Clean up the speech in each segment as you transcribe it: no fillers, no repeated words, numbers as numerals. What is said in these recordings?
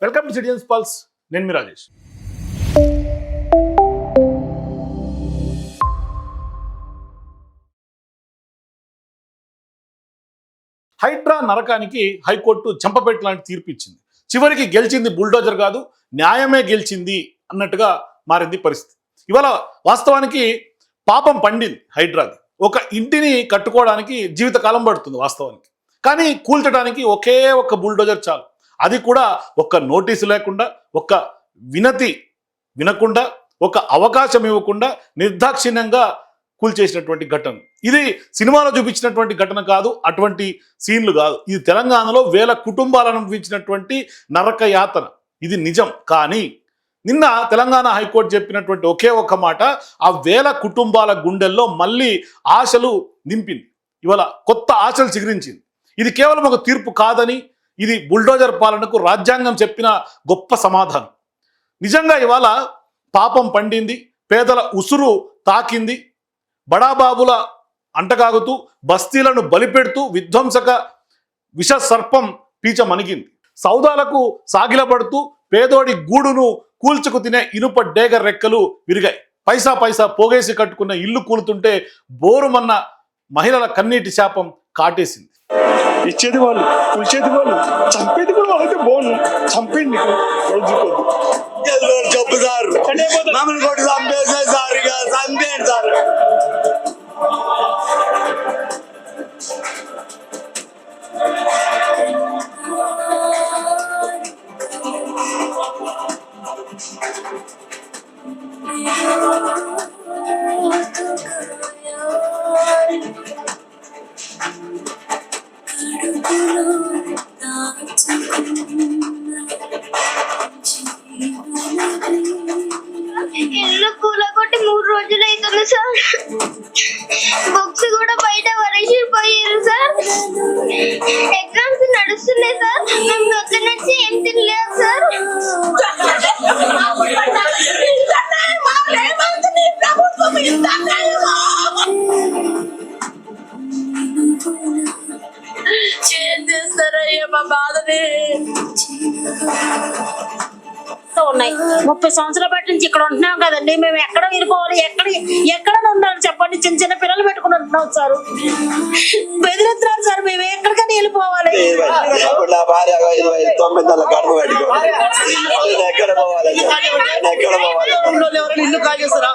Welcome to citizens pulse. నేను మీ రాజేష్. హైడ్రా నరకానికి high court చెంపపెట్టు లాంటి తీర్పు ఇచ్చింది. చివరికి గెలిచింది బుల్డోజర్ కాదు, న్యాయమే గెలిచింది అన్నట్టుగా మారింది పరిస్థితి. ఇవాళ వాస్తవానికి పాపం పండింది హైడ్రాది. ఒక ఇంటిని కట్టుకోవడానికి జీవితకాలం పడుతుంది వాస్తవానికి, కానీ కూల్చడానికి ఒకే ఒక్క బుల్డోజర్ చాలు. అది కూడా ఒక్క నోటీసు లేకుండా, ఒక్క వినతి వినకుండా, ఒక అవకాశం ఇవ్వకుండా నిర్దాక్షిణ్యంగా కూల్చేసినటువంటి ఘటన. ఇది సినిమాలో చూపించినటువంటి ఘటన కాదు, అటువంటి సీన్లు కాదు. ఇది తెలంగాణలో వేల కుటుంబాలను అనుభవించినటువంటి నరక యాతన. ఇది నిజం. కానీ నిన్న తెలంగాణ హైకోర్టు చెప్పినటువంటి ఒకే ఒక్క మాట ఆ వేల కుటుంబాల గుండెల్లో మళ్ళీ ఆశలు నింపింది. ఇవాళ కొత్త ఆశలు చిగురించింది. ఇది కేవలం ఒక తీర్పు కాదని, ఇది బుల్డోజర్ పాలనకు రాజ్యాంగం చెప్పిన గొప్ప సమాధానం. నిజంగా ఇవాళ పాపం పండింది, పేదల ఉసురు తాకింది, బడాబాబుల అంటగాగుతూ బస్తీలను బలిపెడుతూ విధ్వంసక విష సర్పం పీచ మణిగింది. సౌదాలకు సాగిలపడుతూ పేదోడి గూడును కూల్చుకు తినే ఇనుప డేగ రెక్కలు విరిగాయి. పైసా పైసా పోగేసి కట్టుకున్న ఇల్లు కూలుతుంటే బోరుమన్న మహిళల కన్నీటి శాపం కాటేసింది. ఇచ్చేది వాళ్ళు, కూల్చేది వాళ్ళు, చంపేది కూడా వాళ్ళైతే బోను చంపేయండి చెప్పు సార్, మమ్మల్ని కొట్టి చంపేసారు సార్, ఇక చంపేయండి సార్. ఇల్లు కూలగొట్టి 3 రోజులు అవుతుంది సార్. బుక్స్ కూడా బయట వరేసిపోయారు సార్. ఎగ్జామ్స్ నడుస్తున్నాయి సార్. మేము పొద్దు నుంచి ఏం తినలేదు సార్. చేస్తారయ్యా మా బాధని. ఉన్నాయి 30 సంవత్సరాల బట్టి నుంచి ఇక్కడ ఉంటున్నాం కదండి. మేము ఎక్కడ వెళ్ళిపోవాలి, ఎక్కడ ఉండాలి చెప్పండి. చిన్న చిన్న పిల్లలు పెట్టుకుని ఉంటున్నాం సార్. బెదిరిస్తున్నారు సార్. మేము ఎక్కడికైనా వెళ్ళిపోవాలి. ఇల్లు కాల్ చేస్తారా?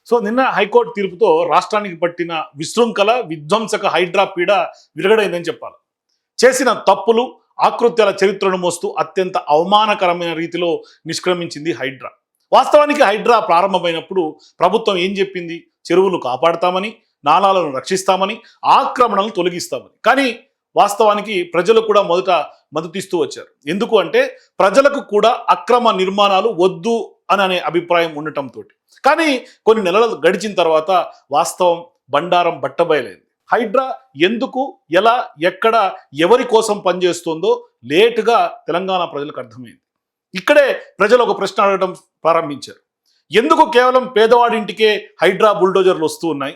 సో నిన్న హైకోర్టు తీర్పుతో రాష్ట్రానికి పట్టిన విశృంఖల విధ్వంసక హైడ్రా పీడ విరగడైందని చెప్పాలి. చేసిన తప్పులు ఆకృత్యాల చరిత్రను మోస్తూ అత్యంత అవమానకరమైన రీతిలో నిష్క్రమించింది హైడ్రా. వాస్తవానికి హైడ్రా ప్రారంభమైనప్పుడు ప్రభుత్వం ఏం చెప్పింది? చెరువులు కాపాడుతామని, నాలాలను రక్షిస్తామని, ఆక్రమణలను తొలగిస్తామని. కానీ వాస్తవానికి ప్రజలు కూడా మొదట మద్దతిస్తూ వచ్చారు. ఎందుకు అంటే ప్రజలకు కూడా అక్రమ నిర్మాణాలు వద్దు అనే అభిప్రాయం ఉండటంతో. కానీ కొన్ని నెలలు గడిచిన తర్వాత వాస్తవం బండారం బట్టబయలైంది. హైడ్రా ఎందుకు, ఎలా, ఎక్కడ, ఎవరి కోసం పనిచేస్తుందో లేటుగా తెలంగాణ ప్రజలకు అర్థమైంది. ఇక్కడే ప్రజలు ఒక ప్రశ్న అడగడం ప్రారంభించారు. ఎందుకు కేవలం పేదవాడింటికే హైడ్రా బుల్డోజర్లు వస్తూ ఉన్నాయి,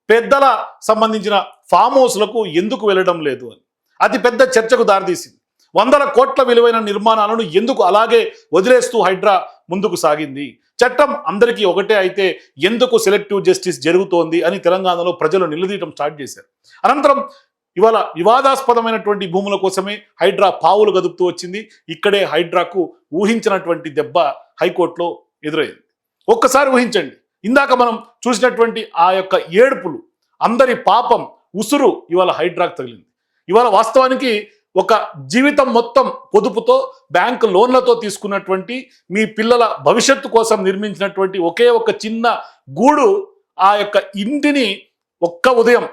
పెద్దల సంబంధించిన ఫామ్ హౌస్లకు ఎందుకు వెళ్ళడం లేదు అని. అతి పెద్ద చర్చకు దారితీసింది. 100 కోట్ల విలువైన నిర్మాణాలను ఎందుకు అలాగే వదిలేస్తూ హైడ్రా ముందుకు సాగింది? చట్టం అందరికీ ఒకటే అయితే ఎందుకు సెలెక్టివ్ జస్టిస్ జరుగుతోంది అని తెలంగాణలో ప్రజలు నిలదీయడం స్టార్ట్ చేశారు. అనంతరం ఇవాళ వివాదాస్పదమైనటువంటి భూముల కోసమే హైడ్రా పావులు గదుపుతూ వచ్చింది. ఇక్కడే హైడ్రాకు ఊహించినటువంటి దెబ్బ హైకోర్టులో ఎదురైంది. ఒక్కసారి ఊహించండి, ఇందాక మనం చూసినటువంటి ఆ యొక్క ఏడుపులు, అందరి పాపం ఉసురు ఇవాళ హైడ్రాకు తగిలింది. ఇవాళ వాస్తవానికి ఒక జీవితం మొత్తం పొదుపుతో, బ్యాంకు లోన్లతో తీసుకున్నటువంటి మీ పిల్లల భవిష్యత్తు కోసం నిర్మించినటువంటి ఒకే ఒక చిన్న గూడు, ఆ యొక్క ఇంటిని ఒక్క ఉదయం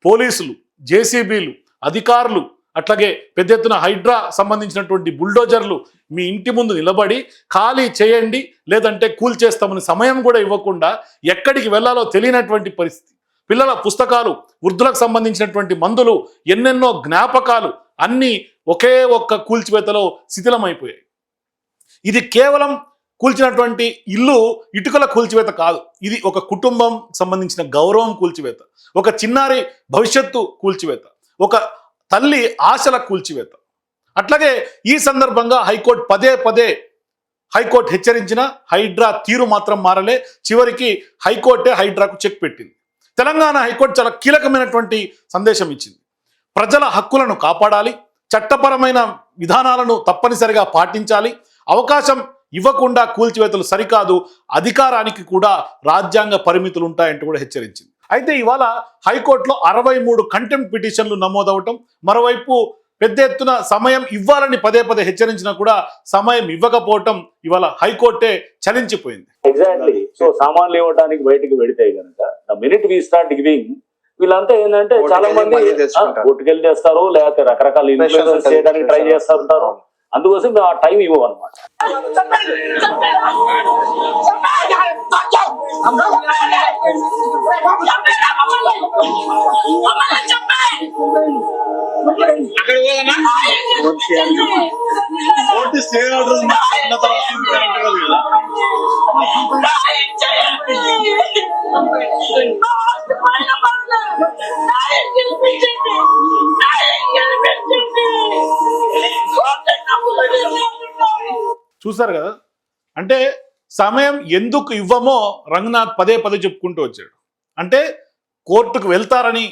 పోలీసులు, జేసీబీలు, అధికారులు, అట్లాగే పెద్ద ఎత్తున హైడ్రా సంబంధించినటువంటి బుల్డోజర్లు మీ ఇంటి ముందు నిలబడి ఖాళీ చేయండి లేదంటే కూల్చేస్తామని సమయం కూడా ఇవ్వకుండా, ఎక్కడికి వెళ్ళాలో తెలియనటువంటి పరిస్థితి. పిల్లల పుస్తకాలు, వృద్ధులకు సంబంధించినటువంటి మందులు, ఎన్నెన్నో జ్ఞాపకాలు అన్నీ ఒకే ఒక్క కూల్చివేతలో శిథిలమైపోయాయి. ఇది కేవలం కూల్చినటువంటి ఇల్లు ఇటుకల కూల్చివేత కాదు, ఇది ఒక కుటుంబం సంబంధించిన గౌరవం కూల్చివేత, ఒక చిన్నారి భవిష్యత్తు కూల్చివేత, ఒక తల్లి ఆశల కూల్చివేత. అట్లాగే ఈ సందర్భంగా హైకోర్టు పదే పదే హైకోర్టు హెచ్చరించిన హైడ్రా తీరు మాత్రం మారలే. చివరికి హైకోర్టే హైడ్రాకు చెక్ పెట్టింది. తెలంగాణ హైకోర్టు చాలా కీలకమైనటువంటి సందేశం ఇచ్చింది. ప్రజల హక్కులను కాపాడాలి, చట్టపరమైన విధానాలను తప్పనిసరిగా పాటించాలి, అవకాశం ఇవ్వకుండా కూల్చివేతలు సరికాదు, అధికారానికి కూడా రాజ్యాంగ పరిమితులు ఉంటాయంటూ కూడా హెచ్చరించింది. అయితే ఇవాళ హైకోర్టులో 63 కంటెంప్ట్ పిటిషన్లు నమోదవటం, మరోవైపు పెద్ద ఎత్తున సమయం ఇవ్వాలని పదే పదే హెచ్చరించినా కూడా సమయం ఇవ్వకపోవటం ఇవాళ హైకోర్టే చలించిపోయింది. ఎగ్జాక్ట్లీ. సో సామాన్లు ఇవ్వడానికి బయటకు వెడితే కనుక the minute we start giving, వీళ్ళంతా ఏంటంటే చాలా మంది కొట్టుకెళ్ళి చేస్తారు, లేకపోతే రకరకాల ఇన్ఫ్లుయెన్స్ చేయడానికి ట్రై చేస్తూ ఉంటారు. అందుకోసం ఆ టైం ఇవ్వం అనమాట. చూసారు కదా, అంటే సమయం ఎందుకు ఇవ్వమో రంగనాథ్ పదే పదే చెప్పుకుంటూ వచ్చాడు. అంటే కోర్టుకు వెళ్తారని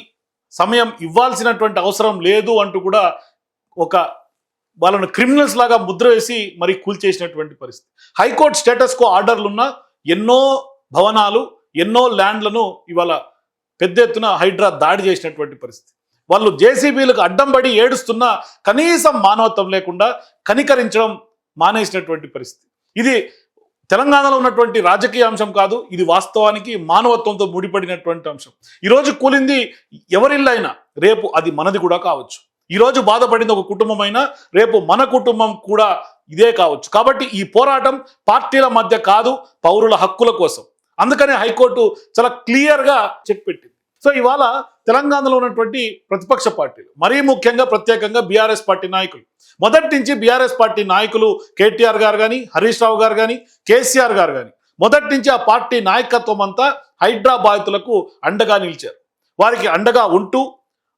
సమయం ఇవ్వాల్సినటువంటి అవసరం లేదు అంటూ కూడా ఒక వాళ్ళను క్రిమినల్స్ లాగా ముద్ర వేసి మరి కూల్చేసినటువంటి పరిస్థితి. హైకోర్టు స్టేటస్ కో ఆర్డర్లున్న ఎన్నో భవనాలు, ఎన్నో ల్యాండ్లను ఇవాళ పెద్ద ఎత్తున హైడ్రా దాడి చేసినటువంటి పరిస్థితి. వాళ్ళు జేసీబీలకు అడ్డం పడి ఏడుస్తున్నా కనీసం మానవత్వం లేకుండా కనికరించడం మానేసినటువంటి పరిస్థితి. ఇది తెలంగాణలో ఉన్నటువంటి రాజకీయ అంశం కాదు, ఇది వాస్తవానికి మానవత్వంతో ముడిపడినటువంటి అంశం. ఈరోజు కూలింది ఎవరిల్లైనా రేపు అది మనది కూడా కావచ్చు. ఈరోజు బాధపడింది ఒక కుటుంబం అయినా రేపు మన కుటుంబం కూడా ఇదే కావచ్చు. కాబట్టి ఈ పోరాటం పార్టీల మధ్య కాదు, పౌరుల హక్కుల కోసం. అందుకనే హైకోర్టు చాలా క్లియర్గా చెక్ పెట్టింది. సో ఇవాళ తెలంగాణలో ఉన్నటువంటి ప్రతిపక్ష పార్టీలు, మరీ ముఖ్యంగా ప్రత్యేకంగా బీఆర్ఎస్ పార్టీ నాయకులు, మొదటి నుంచి బీఆర్ఎస్ పార్టీ నాయకులు కేటీఆర్ గారు కానీ, హరీష్ రావు గారు కానీ, కేసీఆర్ గారు కానీ మొదటి నుంచి ఆ పార్టీ నాయకత్వం అంతా హైడ్రా బాధితులకు అండగా నిలిచారు. వారికి అండగా ఉంటూ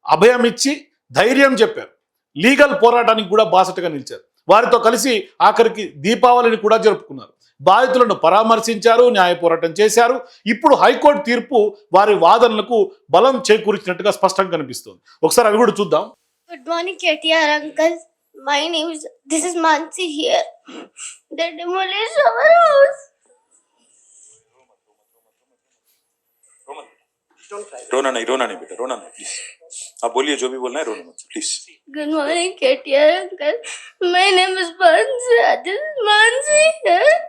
అభయం ఇచ్చి ధైర్యం చెప్పారు. లీగల్ పోరాటానికి కూడా బాసటగా నిలిచారు. వారితో కలిసి ఆఖరికి దీపావళిని కూడా జరుపుకున్నారు. బాధితులను పరామర్శించారు, న్యాయ పోరాటం చేశారు. ఇప్పుడు హైకోర్టు తీర్పు వారి వాదనలకు బలం చేకూర్చినట్టుగా స్పష్టంగా కనిపిస్తుంది. ఒకసారి అవి కూడా చూద్దాం. Good morning KTR uncle. My name is, this is Mansi here. They demolished our house. रोना नहीं बेटा, रोना नहीं प्लीज. आप बोलिए जो भी बोलना है, रोना मत please. Good morning KTR uncle. My name is Mansi. This is Mansi here.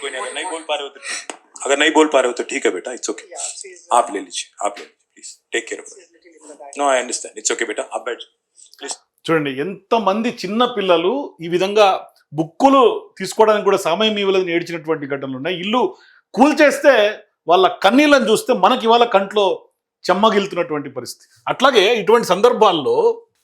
कोई नहीं, अगर नहीं बोल पा रहे हो तो ठीक है बेटा, इट्स ओके. आप ले लीजिए please. Take care of it. No I understand, it's okay बेटा, आप बैठ प्लीज. చూడండి, ఎంతమంది చిన్న పిల్లలు ఈ విధంగా బుక్కులు తీసుకోవడానికి కూడా సమయం ఇవ్వలేదని ఏడ్చినటువంటి ఘటనలు ఉన్నాయి. ఇల్లు కూల్చేస్తే వాళ్ళ కన్నీళ్ళని చూస్తే మనకి ఇవాళ కంట్లో చెమ్మగిలుతున్నటువంటి పరిస్థితి. అట్లాగే ఇటువంటి సందర్భాల్లో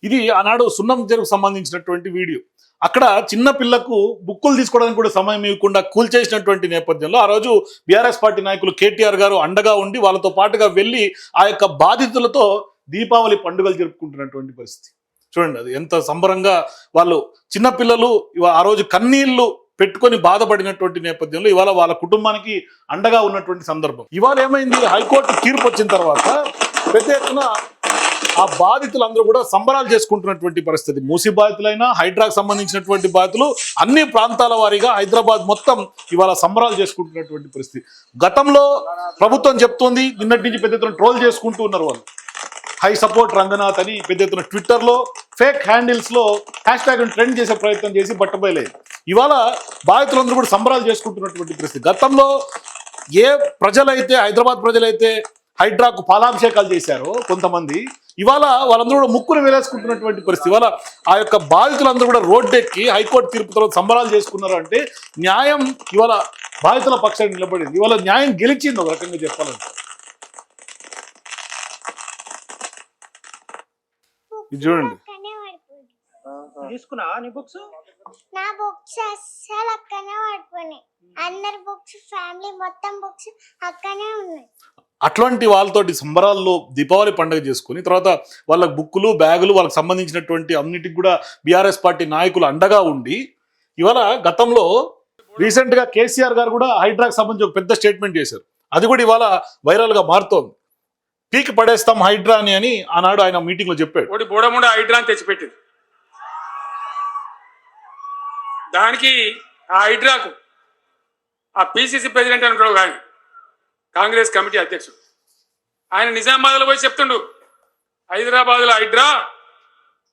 ఇది ఆనాడు సున్నం చెరుకు సంబంధించినటువంటి వీడియో. అక్కడ చిన్న పిల్లకు బుక్కులు తీసుకోవడానికి కూడా సమయం ఇవ్వకుండా కూల్చేసినటువంటి నేపథ్యంలో ఆ రోజు బీఆర్ఎస్ పార్టీ నాయకులు కేటీఆర్ గారు అండగా ఉండి వాళ్ళతో పాటుగా వెళ్ళి ఆ యొక్క బాధితులతో దీపావళి పండుగలు జరుపుకుంటున్నటువంటి పరిస్థితి. చూడండి, అది ఎంత సంబరంగా వాళ్ళు చిన్నపిల్లలు ఆ రోజు కన్నీళ్లు పెట్టుకొని బాధపడినటువంటి నేపథ్యంలో ఇవాళ వాళ్ళ కుటుంబానికి అండగా ఉన్నటువంటి సందర్భం. ఇవాళ ఏమైంది, హైకోర్టు తీర్పు వచ్చిన తర్వాత పెద్ద ఎత్తున ఆ బాధితులందరూ కూడా సంబరాలు చేసుకుంటున్నటువంటి పరిస్థితి. మూసీ బాధితులైనా, హైడ్రాకు సంబంధించినటువంటి బాధితులు అన్ని ప్రాంతాల వారీగా హైదరాబాద్ మొత్తం ఇవాళ సంబరాలు చేసుకుంటున్నటువంటి పరిస్థితి. గతంలో ప్రభుత్వం చెప్తోంది, నిన్నటి నుంచి పెద్ద ఎత్తున ట్రోల్ చేసుకుంటూ ఉన్నారు వాళ్ళు. హై సపోర్ట్ రంగనాథ్ అని పెద్ద ఎత్తున ట్విట్టర్లో ఫేక్ హ్యాండిల్స్లో హ్యాష్ ట్రెండ్ చేసే ప్రయత్నం చేసి బట్టబయలేదు. ఇవాళ బాధితులందరూ కూడా సంబరాలు చేసుకుంటున్నటువంటి పరిస్థితి. గతంలో ఏ ప్రజలైతే, హైదరాబాద్ ప్రజలైతే హైడ్రాకు పాలాభిషేకాలు చేశారో కొంతమంది, ఇవాళ వాళ్ళందరూ కూడా ముక్కును వేలేసుకుంటున్నటువంటి పరిస్థితి. ఇవాళ ఆ యొక్క బాధితులందరూ కూడా రోడ్డెక్కి హైకోర్టు తీర్పు తర్వాత సంబరాలు చేసుకున్నారు. అంటే న్యాయం ఇవాళ బాధితుల పక్షాన్ని నిలబడింది. ఇవాళ న్యాయం గెలిచింది ఒక రకంగా చెప్పాలంటే. ఇది చూడండి. తీసుకున్నా నీ బుక్స్? నా బుక్స్ అస్సలు అక్కనే పడిపోయినాయి. అందరి బుక్స్, ఫ్యామిలీ మొత్తం బుక్స్ అక్కనే ఉన్నాయి. అట్లాంటి వాళ్ళతోటి సంబరాల్లో దీపావళి పండుగ చేసుకుని తర్వాత వాళ్ళకి బుక్కులు, బ్యాగులు, వాళ్ళకి సంబంధించినటువంటి అన్నిటికి కూడా బీఆర్ఎస్ పార్టీ నాయకులు అండగా ఉండి ఇవాళ గతంలో రీసెంట్గా కేసీఆర్ గారు కూడా హైడ్రాకి సంబంధించి ఒక పెద్ద స్టేట్మెంట్ చేశారు. అది కూడా ఇవాళ వైరల్గా మారుతోంది. పీకి పడేస్తాం హైడ్రా అని ఆనాడు ఆయన మీటింగ్లో చెప్పాడు. ఒకటి బోడముండ హైడ్రా అని తెచ్చిపెట్టింది. దానికి ఆ హైడ్రాకు ఆ పిసిసి ప్రెసిడెంట్ అంటాడు కానీ కాంగ్రెస్ కమిటీ అధ్యక్షుడు ఆయన నిజామాబాద్లో పోయి చెప్తుండు, హైదరాబాద్లో హైడ్రా,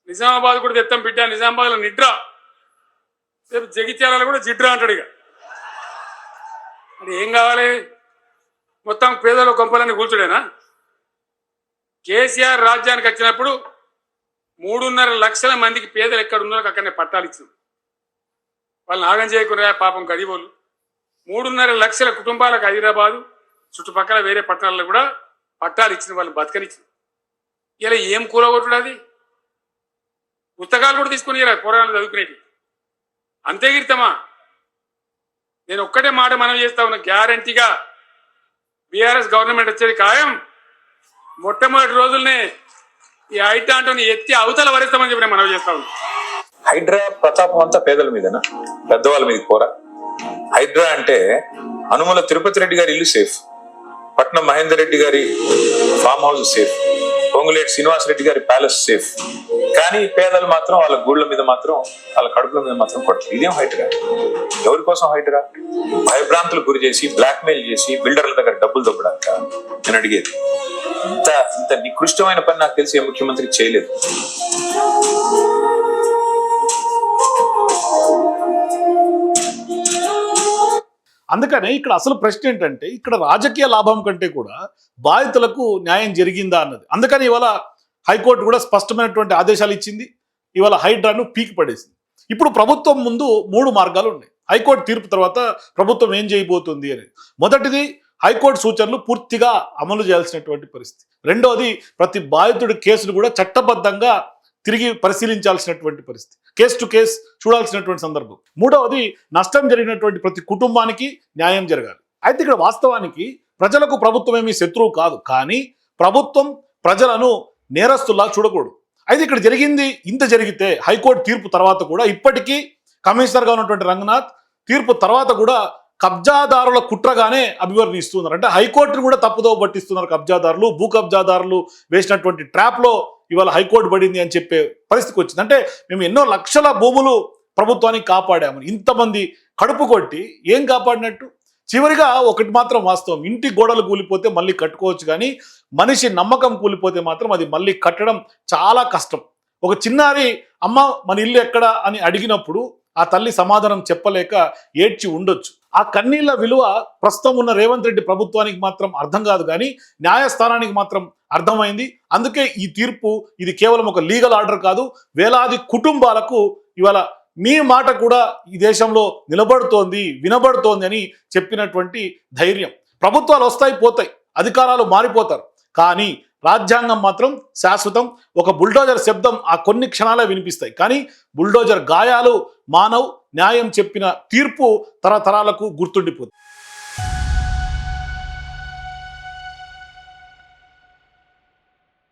నిజామాబాద్ కూడా తెత్తాం బిడ్డ, నిజామాబాద్లో నిడ్రా, రేపు జగిత్యాలలో కూడా జిడ్రా అంటాడు. ఇక అది ఏం కావాలి? మొత్తం పేదల కొంపలన్నీ కూర్చుడేనా? కేసీఆర్ రాజ్యానికి వచ్చినప్పుడు 3.5 లక్షల మందికి పేదలు ఎక్కడ ఉన్నారో అక్కడనే పట్టాలు ఇచ్చింది. వాళ్ళని ఆగం చేయకుండా పాపం గరీబోళ్ళు 3.5 లక్షల కుటుంబాలకు హైదరాబాదు చుట్టుపక్కల వేరే పట్టణాల్లో కూడా పట్టాలు ఇచ్చిన వాళ్ళని బతకనిచ్చింది. ఇలా ఏం కూరగొట్టుడు? అది పుస్తకాలు కూడా తీసుకుని కూరగాయలు చదువుకునేవి అంతే గిరితమా? నేను ఒక్కటే మాట మనం చేస్తా ఉన్నా, గ్యారంటీగా బీఆర్ఎస్ గవర్నమెంట్ వచ్చేది ఖాయం. మొట్టమొదటి రోజుల్నే ఈ హైడ్రాని ఎత్తి అవతల వరిస్తామని చెప్పి నేను మనం చేస్తా ఉన్నా. హైడ్రా ప్రతాపం అంతా పేదల మీదనా, పెద్దవాళ్ళ మీద కోరా? హైడ్రా అంటే అనుమల తిరుపతి రెడ్డి గారి ఇల్లు సేఫ్, పట్నం మహేందర్ రెడ్డి గారి farm house safe, Ponguleti Srinivas Reddy గారి ప్యాలెస్ సేఫ్. కానీ పేదలు మాత్రం వాళ్ళ గూళ్ళ మీద మాత్రం, వాళ్ళ కడుపుల మీద మాత్రం కొడతారు. ఇదేం హైడ్రా? ఎవరి కోసం హైడ్రా? భయభ్రాంతులు గురి చేసి, బ్లాక్మెయిల్ చేసి, బిల్డర్ల దగ్గర డబ్బులు దొబ్బడాక నేను అడిగేది. ఇంత నికృష్టమైన పని నాకు తెలిసి ఏ ముఖ్యమంత్రి చేయలేదు. అందుకనే ఇక్కడ అసలు ప్రశ్న ఏంటంటే, ఇక్కడ రాజకీయ లాభం కంటే కూడా బాధితులకు న్యాయం జరిగిందా అన్నది. అందుకని ఇవాళ హైకోర్టు కూడా స్పష్టమైనటువంటి ఆదేశాలు ఇచ్చింది. ఇవాళ హైడ్రాను పీకి పడేసింది. ఇప్పుడు ప్రభుత్వం ముందు 3 మార్గాలు ఉన్నాయి. హైకోర్టు తీర్పు తర్వాత ప్రభుత్వం ఏం చేయబోతుంది అనేది. మొదటిది, హైకోర్టు సూచనలు పూర్తిగా అమలు చేయాల్సినటువంటి పరిస్థితి. రెండోది, ప్రతి బాధితుడి కేసును కూడా చట్టబద్ధంగా తిరిగి పరిశీలించాల్సినటువంటి పరిస్థితి, కేసు టు కేసు చూడాల్సినటువంటి సందర్భం. మూడవది, నష్టం జరిగినటువంటి ప్రతి కుటుంబానికి న్యాయం జరగాలి. అయితే ఇక్కడ వాస్తవానికి ప్రజలకు ప్రభుత్వం ఏమీ శత్రువు కాదు, కానీ ప్రభుత్వం ప్రజలను నేరస్తుల్లా చూడకూడదు. అయితే ఇక్కడ జరిగింది ఇంత జరిగితే హైకోర్టు తీర్పు తర్వాత కూడా ఇప్పటికీ కమిషనర్గా ఉన్నటువంటి రంగనాథ్ తీర్పు తర్వాత కూడా కబ్జాదారుల కుట్రగానే అభివర్ణిస్తున్నారు. అంటే హైకోర్టును కూడా తప్పుదోవ పట్టిస్తున్నారు కబ్జాదారులు, భూ కబ్జాదారులు వేసినటువంటి ట్రాప్లో ఇవాళ హైకోర్టు పడింది అని చెప్పే పరిస్థితికి వచ్చింది. అంటే మేము ఎన్నో లక్షల భూములు ప్రభుత్వానికి కాపాడాము, ఇంతమంది కడుపు కొట్టి ఏం కాపాడినట్టు? చివరిగా ఒకటి మాత్రం వాస్తవం, ఇంటి గోడలు కూలిపోతే మళ్ళీ కట్టుకోవచ్చు, కానీ మనిషి నమ్మకం కూలిపోతే మాత్రం అది మళ్ళీ కట్టడం చాలా కష్టం. ఒక చిన్నారి అమ్మ మన ఇల్లు ఎక్కడ అని అడిగినప్పుడు ఆ తల్లి సమాధానం చెప్పలేక ఏడ్చి ఉండొచ్చు. ఆ కన్నీళ్ల విలువ ప్రస్తుతం ఉన్న రేవంత్ రెడ్డి ప్రభుత్వానికి మాత్రం అర్థం కాదు, కానీ న్యాయస్థానానికి మాత్రం అర్థమైంది. అందుకే ఈ తీర్పు ఇది కేవలం ఒక లీగల్ ఆర్డర్ కాదు, వేలాది కుటుంబాలకు ఇవాళ మీ మాట కూడా ఈ దేశంలో నిలబడుతోంది, వినబడుతోంది అని చెప్పినటువంటి ధైర్యం. ప్రభుత్వాలు వస్తాయి పోతాయి, అధికారాలు మారిపోతారు, కానీ రాజ్యాంగం మాత్రం శాశ్వతం. ఒక బుల్డోజర్ శబ్దం ఆ కొన్ని క్షణాలే వినిపిస్తాయి, కానీ బుల్డోజర్ గాయాలు మానవ్. న్యాయం చెప్పిన తీర్పు తరతరాలకు గుర్తుండిపోతుంది.